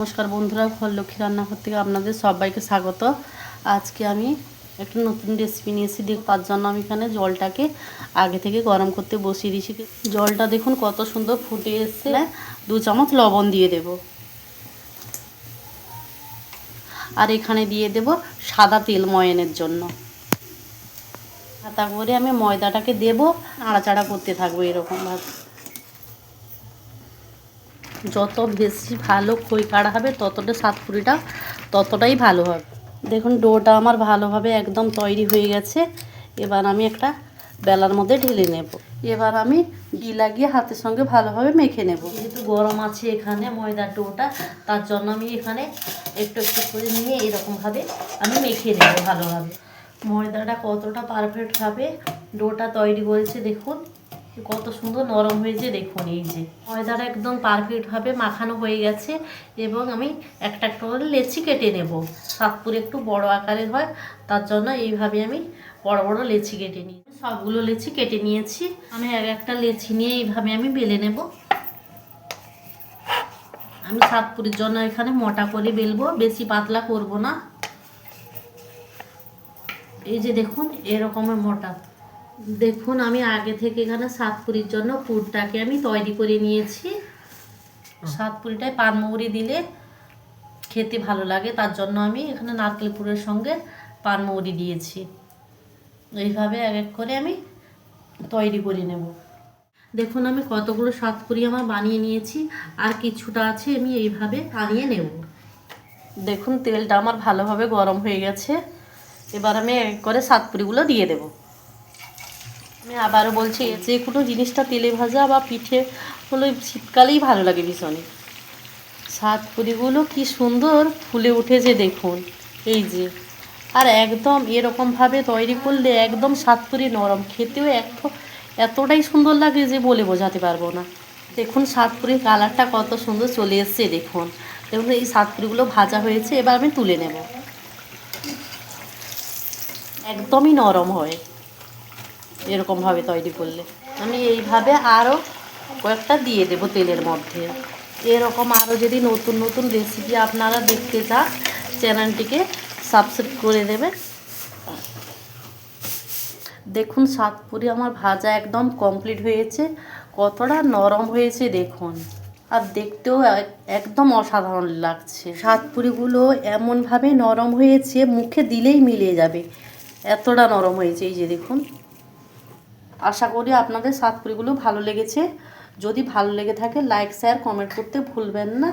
নমস্কার বন্ধুরা, ঘরলক্ষ্মী রান্নাঘর থেকে আপনাদের সবাইকে স্বাগত। আজকে আমি একটা নতুন রেসিপি নিয়েছি। তার জন্য আমি এখানে জলটাকে আগে থেকে গরম করতে বসিয়ে দিয়েছি। জলটা দেখুন কত সুন্দর ফুটে এসছে। 2 চামচ লবণ দিয়ে দেব, আর এখানে দিয়ে দেব সাদা তেল ময়ানের জন্য। তারপরে আমি ময়দাটাকে দেব, নাড়াচাড়া করতে থাকবো এরকমভাবে। যত বেশি ভালো খই কাড়া হবে ততটা সাতপুরিটা ততটাই ভালো হবে। দেখুন ডোটা আমার ভালোভাবে একদম তৈরি হয়ে গেছে। এবার আমি একটা বেলার মধ্যে ঢেলে নেব। এবার আমি ঘি লাগিয়ে হাতের সঙ্গে ভালোভাবে মেখে নেব। যেহেতু গরম আছে এখানে ময়দার ডোটা, তার জন্য আমি এখানে একটু একটু করে নিয়ে এরকমভাবে আমি মেখে নেব ভালোভাবে। ময়দাটা কতটা পারফেক্টভাবে ডোটা তৈরি করেছে দেখুন, কত সুন্দর নরম হয়েছে দেখুন। এই যে ময়দাটা একদম পারফেক্টভাবে মাখানো হয়ে গেছে। এবং আমি একটা একটা করে লেচি কেটে নেব। সাতপুরে একটু বড় আকারের হয়, তার জন্য এইভাবে আমি বড় বড় লেচি কেটে নিই। সবগুলো লেচি কেটে নিয়েছি। আমি একটা লেচি নিয়ে এইভাবে আমি বেলে নেব। আমি সাতপুরের জন্য এখানে মোটা করে বেলবো, বেশি পাতলা করব না। এই যে দেখুন এরকমের মোটা। দেখুন আমি আগে থেকে এখানে সাতপুরির জন্য পুরটাকে আমি তৈরি করে নিয়েছি। সাতপুরিটায় পানমৌরি দিলে খেতে ভালো লাগে, তার জন্য আমি এখানে নারকেল পুরের সঙ্গে পানমৌরি দিয়েছি। এইভাবে এক এক করে আমি তৈরি করে নেব। দেখুন আমি কতগুলো সাতপুরি আমার বানিয়ে নিয়েছি, আর কিছুটা আছে আমি এইভাবে বানিয়ে নেব। দেখুন তেলটা আমার ভালোভাবে গরম হয়ে গেছে। এবার আমি এক এক করে সাতপুরিগুলো দিয়ে দেব। আমি আবারও বলছি, যে কোনো জিনিসটা তেলে ভাজা বা পিঠে হলো শীতকালেই ভালো লাগে ভীষণই। সাতপুরিগুলো কি সুন্দর ফুলে উঠেছে দেখুন। এই যে, আর একদম এরকমভাবে তৈরি করলে একদম সাতপুরি নরম, খেতেও এতটাই সুন্দর লাগে যে বলে বোঝাতে পারবো না। দেখুন সাতপুরির কালারটা কত সুন্দর চলে এসছে দেখুন। দেখুন এই সাতপুরিগুলো ভাজা হয়েছে। এবার আমি তুলে নেব। একদমই নরম হয় এরকমভাবে তৈরি করলে। আমি এইভাবে আরও কয়েকটা দিয়ে দেবো তেলের মধ্যে। এরকম আরও যদি নতুন নতুন রেসিপি আপনারা দেখতে চান, চ্যানেলটিকে সাবস্ক্রাইব করে দেবেন। দেখুন সাতপুরি আমার ভাজা একদম কমপ্লিট হয়েছে। কতটা নরম হয়েছে দেখুন, আর দেখতেও একদম অসাধারণ লাগছে। সাতপুরিগুলো এমনভাবে নরম হয়েছে মুখে দিলেই মিলে যাবে, এতটা নরম হয়েছে। এই যে দেখুন। আশা করি আপনাদের সাতপুরিগুলো ভালো লেগেছে। যদি ভালো লেগে থাকে লাইক শেয়ার কমেন্ট করতে ভুলবেন না।